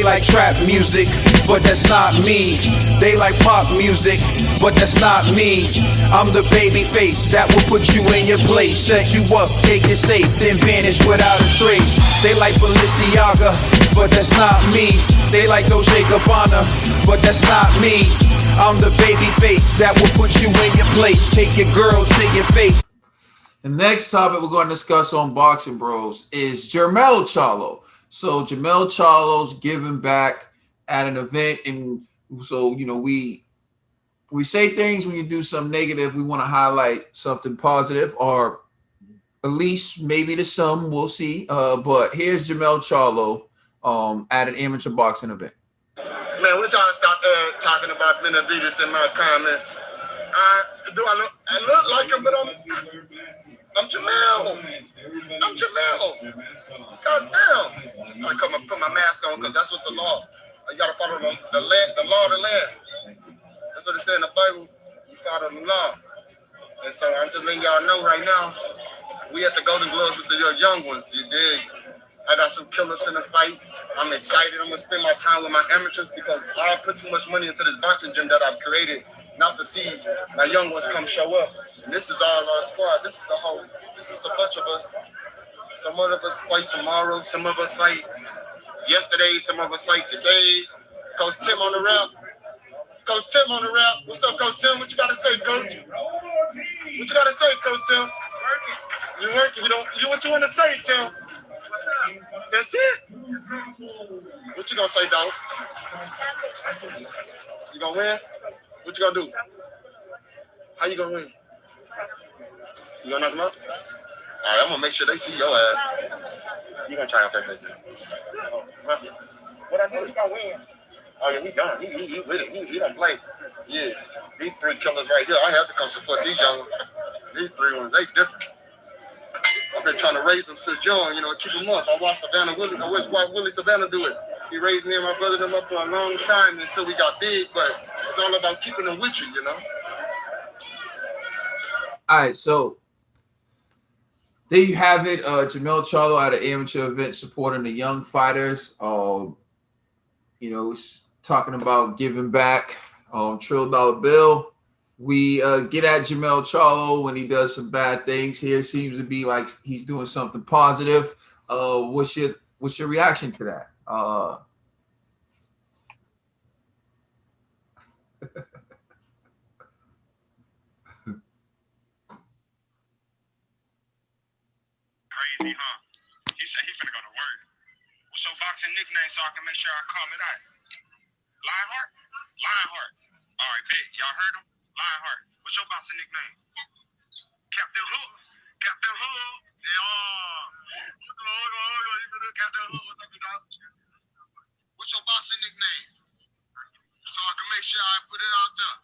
They like trap music, but that's not me. They like pop music, but that's not me. I'm the baby face that will put you in your place, set you up, take it safe, then vanish without a trace. They like Balenciaga, but that's not me. They like Dolce Gabbana, but that's not me. I'm the baby face that will put you in your place, take your girl to your face. The next topic we're going to discuss on Boxing Bros is Jermell Charlo. So Jermell Charlo's giving back at an event, and so we say things when you do something negative. We want to highlight something positive, or at least maybe to some, we'll see. But here's Jermell Charlo at an amateur boxing event. Man, we're trying to stop talking about Benavides in my comments. I look like him, but I'm Jermell. I'm Jermell. God damn. I come and put my mask on because that's what the law. You gotta follow the law of the land. That's what it said in the Bible. You follow the law. And so I'm just letting y'all know right now, we at the Golden Gloves with the young ones. You dig? I got some killers in the fight. I'm excited. I'm gonna spend my time with my amateurs because I put too much money into this boxing gym that I've created not to see my young ones come show up. And this is all our squad. This is a bunch of us. Some of us fight tomorrow. Some of us fight yesterday. Some of us fight today. Coach Tim on the rap. Coach Tim on the rap. What's up, Coach Tim? What you gotta say, Coach? What you gotta say, Coach Tim? You working? What you wanna say, Tim? That's it? What you gonna say, dog? You gonna win? What you gonna do? How you gonna win? You gonna knock him out? All right, I'm gonna make sure they see your ass. You gonna try out that face? Oh, what I do? He gonna win. Oh yeah, he done. He with it. He don't play. Yeah, these three killers right here. I have to come support these young ones. These three ones, they different. I've been trying to raise them since young, keep them up. I watched Savannah Willie. I watched Willie Savannah do it. He raised me and my brother them up for a long time until we got big, but it's all about keeping them with you, All right, so there you have it. Jermell Charlo at an amateur event supporting the young fighters. Talking about giving back. Trill Dollar Bill. We get at Jermell Charlo when he does some bad things. Here seems to be like he's doing something positive. What's your reaction to that? Crazy, huh? He said he finna go to work. What's your boxing nickname so I can make sure I call it out? Lionheart? Lionheart. All right, big. Y'all heard him? Lionheart. What's your boxing nickname? Captain Hook. Captain Hook. Yeah. Captain Hook. What's up, dog? What's your boxing nickname? So I can make sure I put it out there.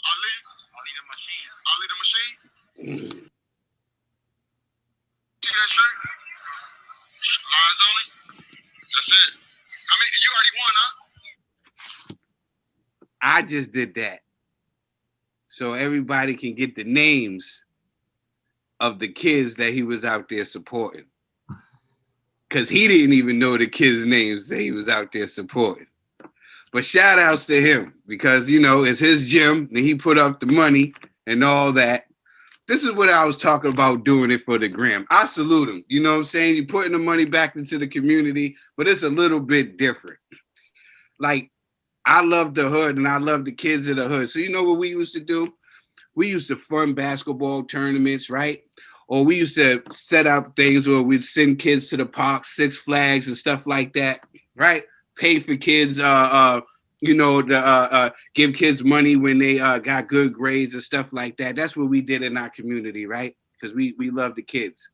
Ali? Ali the Machine. Ali the Machine? See that shirt? Lines only? That's it. I mean, you already won, huh? I just did that so everybody can get the names of the kids that he was out there supporting, because he didn't even know the kids' names that he was out there supporting. But shout outs to him, because it's his gym and he put up the money and all that. This is what I was talking about, doing it for the gram. I salute him. You know what I'm saying? You're putting the money back into the community, but it's a little bit different. Like, I love the hood and I love the kids of the hood. So you know what we used to do? We used to fund basketball tournaments, right? Or we used to set up things where we'd send kids to the park, Six Flags and stuff like that, right? Pay for kids, give kids money when they got good grades and stuff like that. That's what we did in our community, right? Because we love the kids.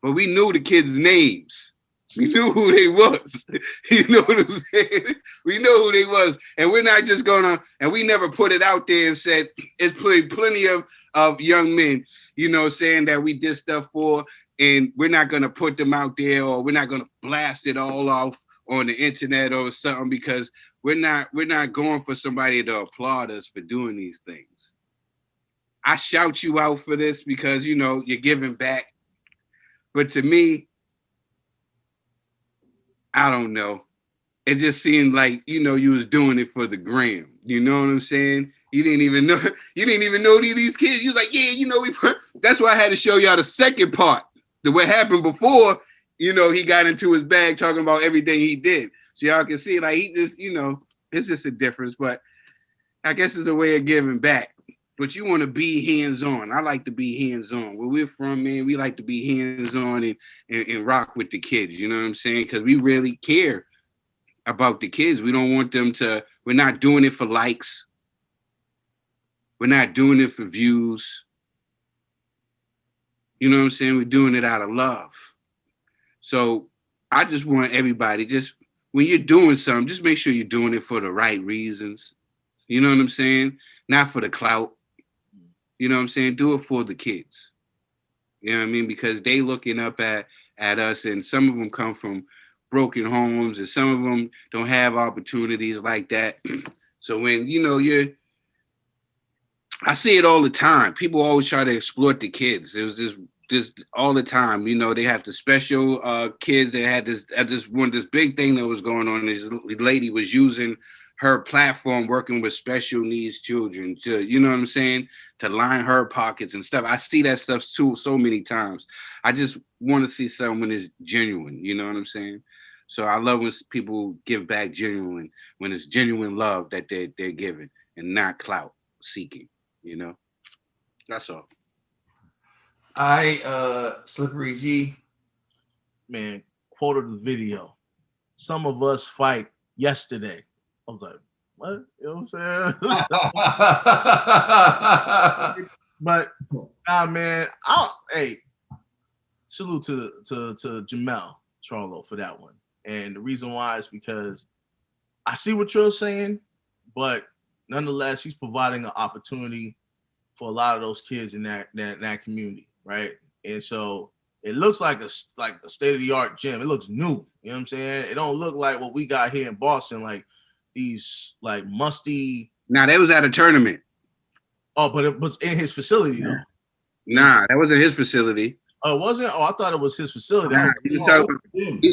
But we knew the kids' names. We knew who they was. You know what I'm saying? We know who they was. And we're not just and we never put it out there and said, it's plenty of young men, saying that we did stuff for, and we're not going to put them out there, or we're not going to blast it all off on the internet or something, because we're not going for somebody to applaud us for doing these things. I shout you out for this because, you're giving back. But to me, I don't know. It just seemed like, you know, you was doing it for the gram. You know what I'm saying? You didn't even know. You didn't even know these kids. You was like, yeah, you know, that's why I had to show y'all the second part. What happened before, you know, he got into his bag talking about everything he did. So y'all can see, like, he just, you know, it's just a difference. But I guess it's a way of giving back. But you want to be hands-on. I like to be hands-on. Where we're from, man, we like to be hands-on and rock with the kids. You know what I'm saying? Because we really care about the kids. We don't want them to, we're not doing it for likes. We're not doing it for views. You know what I'm saying? We're doing it out of love. So I just want everybody, just when you're doing something, just make sure you're doing it for the right reasons. You know what I'm saying? Not for the clout. You know what I'm saying? Do it for the kids. You know what I mean? Because they looking up at us, and some of them come from broken homes, and some of them don't have opportunities like that. So when, you know, I see it all the time. People always try to exploit the kids. It was just all the time. You know, they have the special kids. They had this big thing that was going on. This lady was using her platform working with special needs children to, you know what I'm saying, to line her pockets and stuff. I see that stuff too so many times. I just want to see someone is genuine, you know what I'm saying? So I love when people give back genuine, when it's genuine love that they're giving and not clout seeking, you know? That's all. Slippery G. Man, quote of the video. Some of us fight yesterday. I was like, what? You know what I'm saying? But man, hey, salute to Jermell Charlo for that one. And the reason why is because I see what you're saying, but nonetheless, he's providing an opportunity for a lot of those kids in that community, right? And so it looks like a state-of-the-art gym. It looks new. You know what I'm saying? It don't look like what we got here in Boston, like these like musty. Nah, that was at a tournament. Oh, but it was in his facility though. Nah, that wasn't his facility. Oh, it wasn't? Oh, I thought it was his facility. Nah, he's talking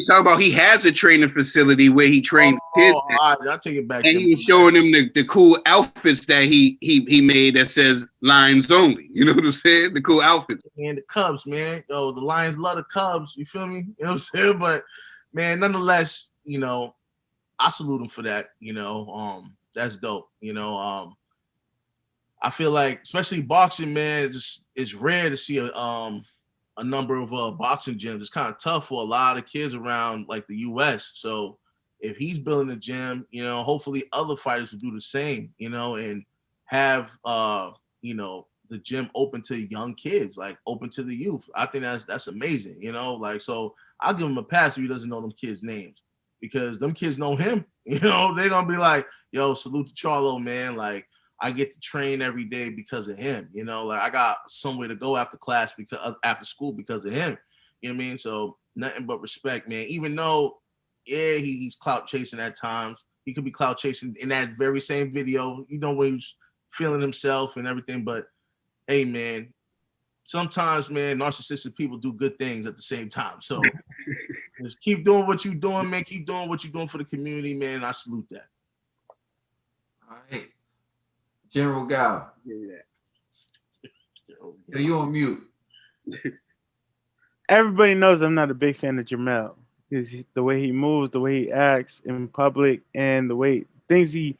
about he has a training facility where he trains kids. All right, I'll take it back. And he was showing them the cool outfits that he made that says Lions Only. You know what I'm saying? The cool outfits. And the Cubs, man. Yo, the Lions love the Cubs. You feel me? You know what I'm saying? But man, nonetheless, you know, I salute him for that. You know, that's dope. You know, I feel like, especially boxing, man, it's rare to see a number of boxing gyms. It's kind of tough for a lot of kids around like the U.S. So if he's building a gym, you know, hopefully other fighters will do the same, you know, and have you know, the gym open to young kids, like open to the youth. I think that's amazing, you know, like, so I'll give him a pass if he doesn't know them kids' names, because them kids know him. You know, they're gonna be like, yo, salute to Charlo, man. Like, I get to train every day because of him, you know, like I got somewhere to go after class because after school because of him. You know what I mean? So nothing but respect, man. Even though, yeah, he's clout chasing at times. He could be clout chasing in that very same video, you know, when he's feeling himself and everything. But hey, man, sometimes, man, narcissistic people do good things at the same time. So just keep doing what you're doing, man. Keep doing what you're doing for the community, man. I salute that. All right. General Gal. So you on mute. Everybody knows I'm not a big fan of Jermell. The way he moves, the way he acts in public, and the way things he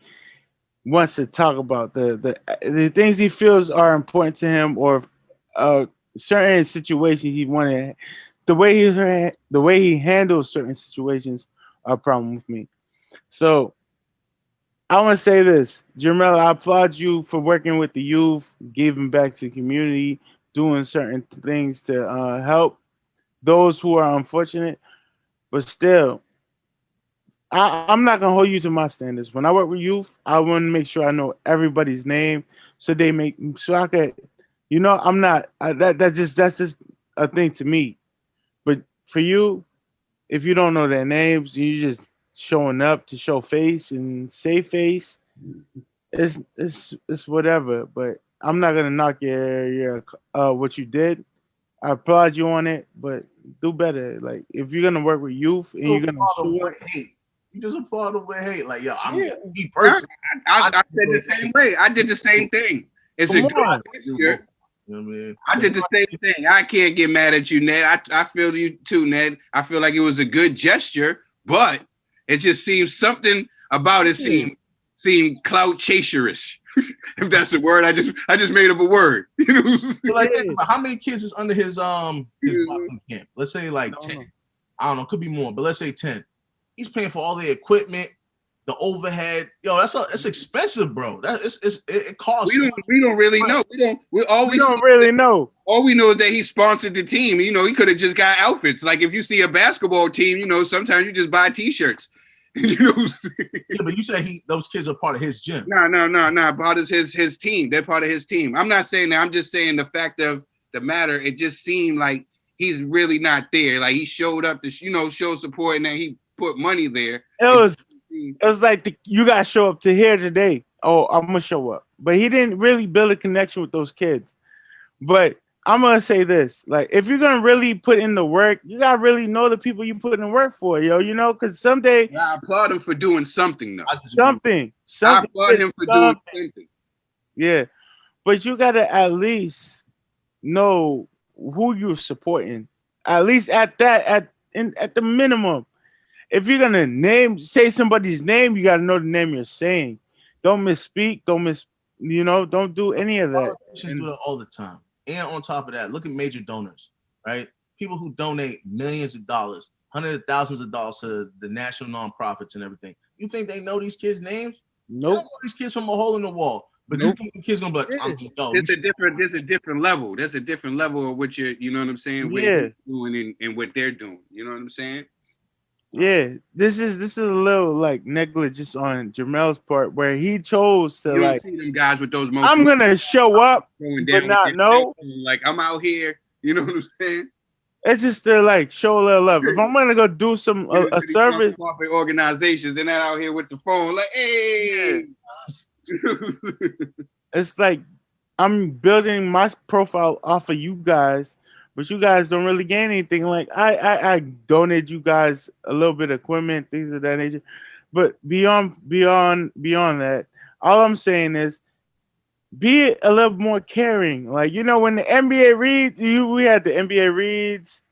wants to talk about, the things he feels are important to him, or certain situations he wanted. The way he handles certain situations are a problem with me. So I want to say this, Jermell, I applaud you for working with the youth, giving back to the community, doing certain things to help those who are unfortunate. But still, I'm not gonna hold you to my standards. When I work with youth, I want to make sure I know everybody's name, so I could, you know, I'm not that's just a thing to me. But for you, if you don't know their names, you just showing up to show face and save face, it's whatever. But I'm not gonna knock your what you did. I applaud you on it, but do better. Like if you're gonna work with youth and you're gonna applaud him show up, with hate. You just applaud him with hate. Like, yo, I'm yeah, me personally. I said the same way. I did the same thing. It's Come a good on. gesture. You know what I mean? I did the same thing. I can't get mad at you, Ned. I feel you too, Ned. I feel like it was a good gesture, but it just seems something about it seemed clout chaserish. If that's a word, I just made up a word. You know? So like, think about how many kids is under his boxing camp? Let's say like 10. I don't know, could be more, but let's say 10. He's paying for all the equipment, the overhead. Yo, it's expensive, bro. It costs. We don't really know. We don't really know. All we know is that he sponsored the team. You know, he could have just got outfits. Like if you see a basketball team, you know, sometimes you just buy T-shirts. You know, yeah, but you said those kids are part of his gym. No. Part of his team. They're part of his team. I'm not saying that. I'm just saying the fact of the matter. It just seemed like he's really not there. Like he showed up to, you know, show support, and then he put money there. It was like you gotta show up to here today. Oh, I'm gonna show up. But he didn't really build a connection with those kids. But I'm gonna say this: like, if you're gonna really put in the work, you gotta really know the people you put in work for, yo. You know, because someday I applaud him for doing something, though. Something. I applaud him for doing something. Yeah, but you gotta at least know who you're supporting. At least at the minimum. If you're gonna say somebody's name, you gotta know the name you're saying. Don't misspeak. Don't do any of that. Politicians do that all the time. And on top of that, look at major donors, right? People who donate millions of dollars, hundreds of thousands of dollars to the national nonprofits and everything. You think they know these kids' names? Nope. They don't know these kids from a hole in the wall. But you think the kids gonna be like, there's a different level. There's a different level of what you know what I'm saying? What you're doing and what they're doing. You know what I'm saying? Yeah, this is a little like negligence on Jermell's part where he chose to like see them guys with those I'm gonna show up but not know. Like I'm out here, you know what I'm saying? It's just to like show a little love. If I'm gonna go do some a service organizations, they're not out here with the phone like, hey. It's like I'm building my profile off of you guys. But you guys don't really gain anything. Like I donated you guys a little bit of equipment, things of that nature. But beyond that, all I'm saying is be a little more caring. Like, you know, when the NBA reads, we had the NBA reads,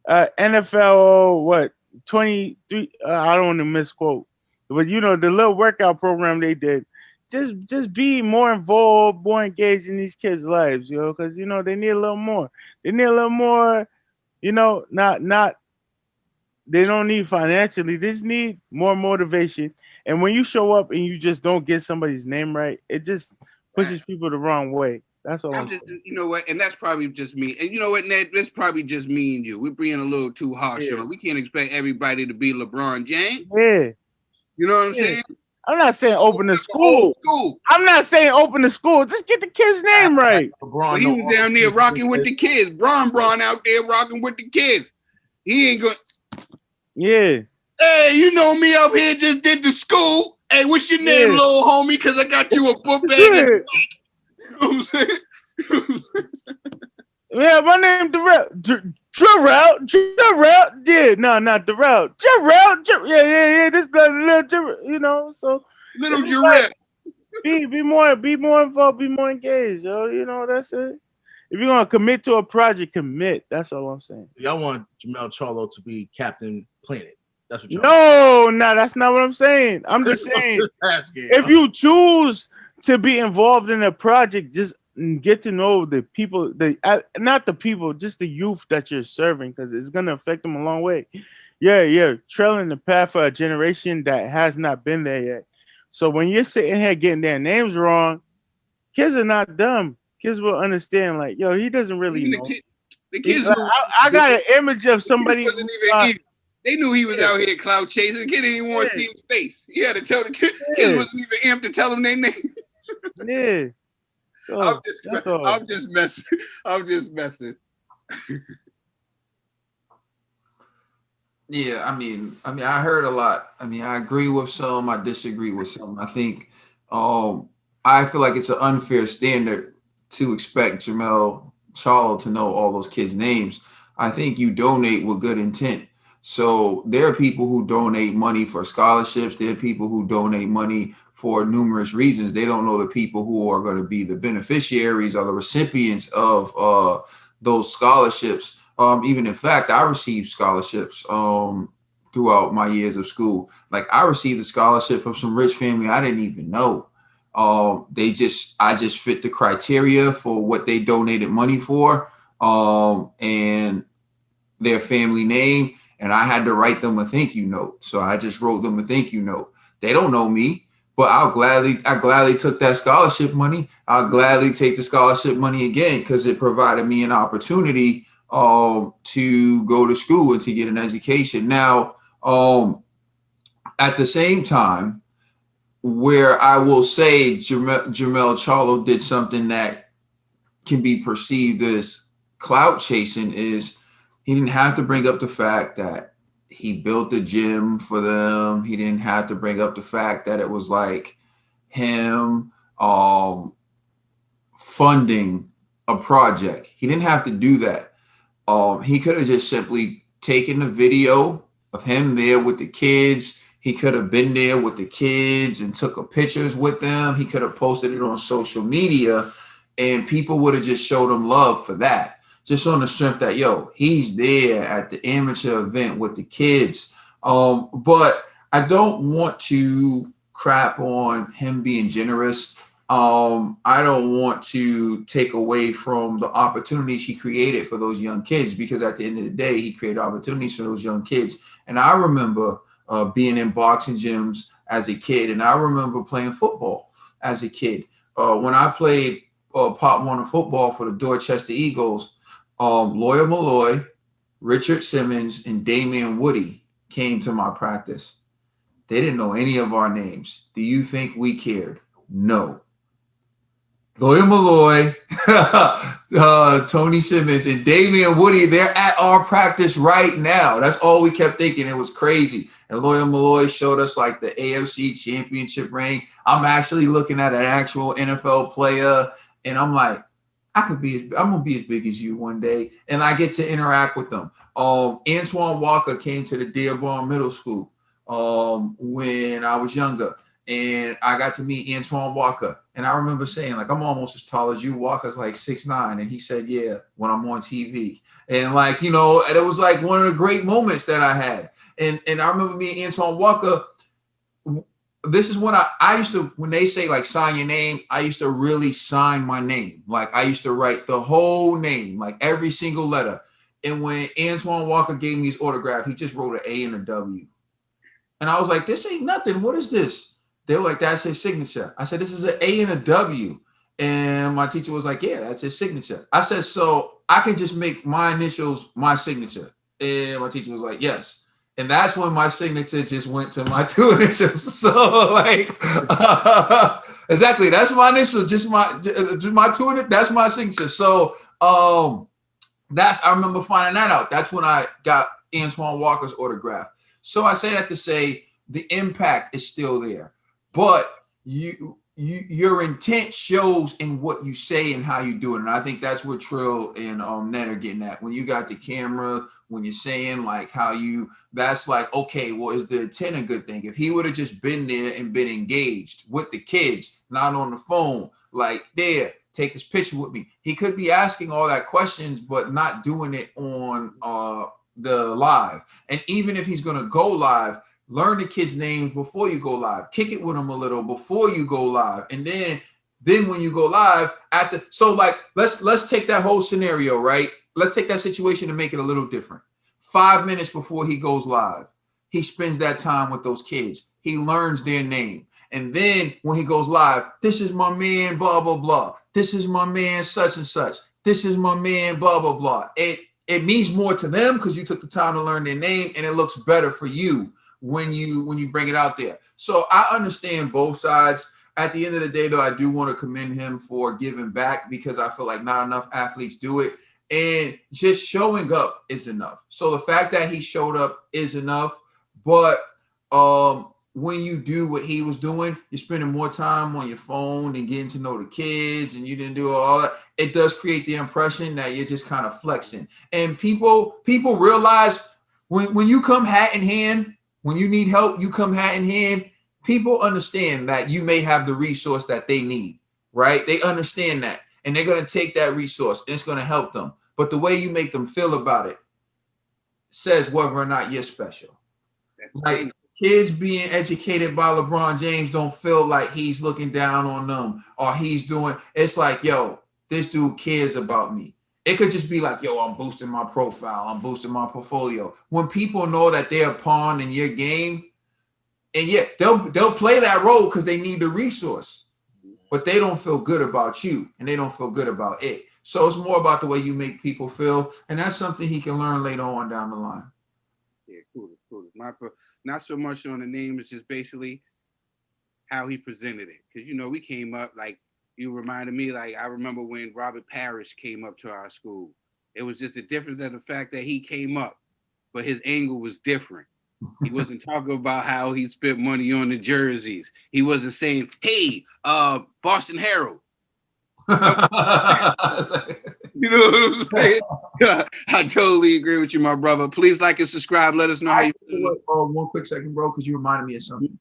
NFL 23. I don't want to misquote, but you know the little workout program they did. Just be more involved, more engaged in these kids' lives, yo, because you know they need a little more. They need a little more, you know, not they don't need financially, they just need more motivation. And when you show up and you just don't get somebody's name right, it just pushes people the wrong way. That's all I'm just saying. You know what, and that's probably just me. And you know what, Ned, that's probably just me and you. We're being a little too harsh on. We can't expect everybody to be LeBron James. Yeah. You know what I'm saying? I'm not saying open the school. I'm not saying open the school. Just get the kid's name right. Well, he was down there rocking with the kids. Bron out there rocking with the kids. He ain't going. Yeah. Hey, you know me up here just did the school. Hey, what's your name, little homie? Because I got you a book bag. You know what I'm saying? Yeah, my name Jermell. Yeah, no, not Darrell. Jermell. Yeah. This little, you know. So little Jermell. Be more involved. Be more engaged, yo. You know, that's it. If you're gonna commit to a project, commit. That's all I'm saying. Y'all want Jermell Charlo to be Captain Planet. That's what y'all want. That's not what I'm saying. I'm just saying if you choose to be involved in a project, just get to know the people, not the people, just the youth that you're serving, because it's gonna affect them a long way. Yeah, trailing the path for a generation that has not been there yet. So when you're sitting here getting their names wrong, kids are not dumb. Kids will understand, like, yo, he doesn't really know. The kids I got an image of somebody. They knew he was out here cloud chasing. The kid didn't even want to see his face. He had to tell the kid. Kids wasn't even amped to tell him their name. Yeah. I'm just messing. Yeah, I mean, I heard a lot. I mean, I agree with some. I disagree with some. I think, I feel like it's an unfair standard to expect Jermell Charlo to know all those kids' names. I think you donate with good intent. So there are people who donate money for scholarships. There are people who donate money for numerous reasons. They don't know the people who are going to be the beneficiaries or the recipients of those scholarships. Even in fact, I received scholarships throughout my years of school. Like I received a scholarship from some rich family I didn't even know. I just fit the criteria for what they donated money for, and their family name, and I had to write them a thank you note. So I just wrote them a thank you note. They don't know me, but I gladly took that scholarship money. I'll gladly take the scholarship money again because it provided me an opportunity to go to school and to get an education. Now, at the same time, where I will say Jermell Charlo did something that can be perceived as clout chasing is he didn't have to bring up the fact that he built a gym for them. He didn't have to bring up the fact that it was like him funding a project. He didn't have to do that. He could have just simply taken the video of him there with the kids. He could have been there with the kids and took pictures with them. He could have posted it on social media and people would have just showed him love for that. Just on the strength that, yo, he's there at the amateur event with the kids. But I don't want to crap on him being generous. I don't want to take away from the opportunities he created for those young kids, because at the end of the day, he created opportunities for those young kids. And I remember being in boxing gyms as a kid, and I remember playing football as a kid. When I played Pop Warner football for the Dorchester Eagles, Lawyer Malloy, Richard Simmons, and Damian Woody came to my practice. They didn't know any of our names. Do you think we cared? No. Lawyer Malloy, Tony Simmons, and Damian Woody, they're at our practice right now. That's all we kept thinking. It was crazy. And Lawyer Malloy showed us like the AFC championship ring. I'm actually looking at an actual NFL player, and I'm like, I'm gonna be as big as you one day. And I get to interact with them. Antoine Walker came to the Dearborn Middle School when I was younger. And I got to meet Antoine Walker. And I remember saying, like, I'm almost as tall as you. Walker's like 6'9". And he said, yeah, when I'm on TV. And like, you know, and it was like one of the great moments that I had. And I remember meeting Antoine Walker. This is when I used to, when they say like sign your name, I used to really sign my name. Like I used to write the whole name, like every single letter. And when Antoine Walker gave me his autograph, he just wrote an A and a W. And I was like, this ain't nothing. What is this? They were like, that's his signature. I said, this is an A and a W. And my teacher was like, yeah, that's his signature. I said, so I can just make my initials my signature. And my teacher was like, yes. And that's when my signature just went to my two initials. So like, exactly. That's my initial, just my two, that's my signature. So I remember finding that out. That's when I got Antoine Walker's autograph. So I say that to say the impact is still there. But your intent shows in what you say and how you do it. And I think that's what Trill and Ned are getting at. When you got the camera, when you're saying like how that's like, okay, well, is the intent a good thing? If he would have just been there and been engaged with the kids, not on the phone, like there, take this picture with me. He could be asking all that questions, but not doing it on the live. And even if he's going to go live, learn the kids' names before you go live. Kick it with them a little before you go live. And then when you go live, so like let's take that whole scenario, right? Let's take that situation and make it a little different. 5 minutes before he goes live, he spends that time with those kids. He learns their name. And then when he goes live, this is my man, blah, blah, blah. This is my man, such and such. This is my man, blah, blah, blah. It means more to them because you took the time to learn their name, and it looks better for you when you bring it out there. So I understand both sides. At the end of the day, though, I do want to commend him for giving back because I feel like not enough athletes do it. And just showing up is enough. So the fact that he showed up is enough. But when you do what he was doing, you're spending more time on your phone and getting to know the kids, and you didn't do all that. It does create the impression that you're just kind of flexing. And people realize when you come hat in hand, when you need help, you come hat in hand. People understand that you may have the resource that they need, right? They understand that, and they're going to take that resource, and it's going to help them. But the way you make them feel about it says whether or not you're special. Like kids being educated by LeBron James don't feel like he's looking down on them or he's doing. It's like, yo, this dude cares about me. It could just be like, yo, I'm boosting my profile, I'm boosting my portfolio. When people know that they're a pawn in your game, and yeah, they'll play that role because they need the resource, but they don't feel good about you and they don't feel good about it. So it's more about the way you make people feel, and that's something he can learn later on down the line. Yeah, cool. Not so much on the name, it's just basically how he presented it. Because, you know, we came up, like, you reminded me, like, I remember when Robert Parrish came up to our school. It was just a difference of the fact that he came up, but his angle was different. He wasn't talking about how he spent money on the jerseys. He wasn't saying, hey, Boston Herald. You know what I'm saying? I totally agree with you, my brother. Please like and subscribe. Let us know how you feel. One quick second, bro, because you reminded me of something.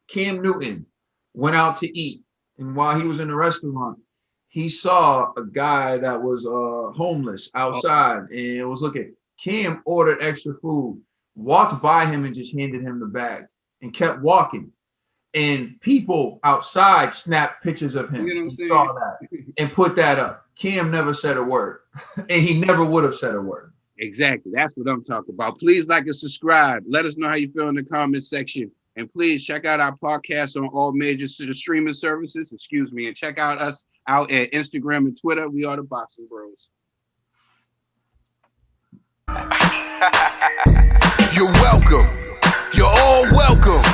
Cam Newton went out to eat, and while he was in the restaurant, he saw a guy that was homeless outside and was looking. Cam ordered extra food, walked by him and just handed him the bag and kept walking. And people outside snapped pictures of him. You know what I'm saying? Saw that and put that up. Cam never said a word, and he never would have said a word. Exactly. That's what I'm talking about. Please like and subscribe. Let us know how you feel in the comment section. And please check out our podcast on all major streaming services. And check out us out at Instagram and Twitter. We are the Boxing Bros. You're welcome. You're all welcome.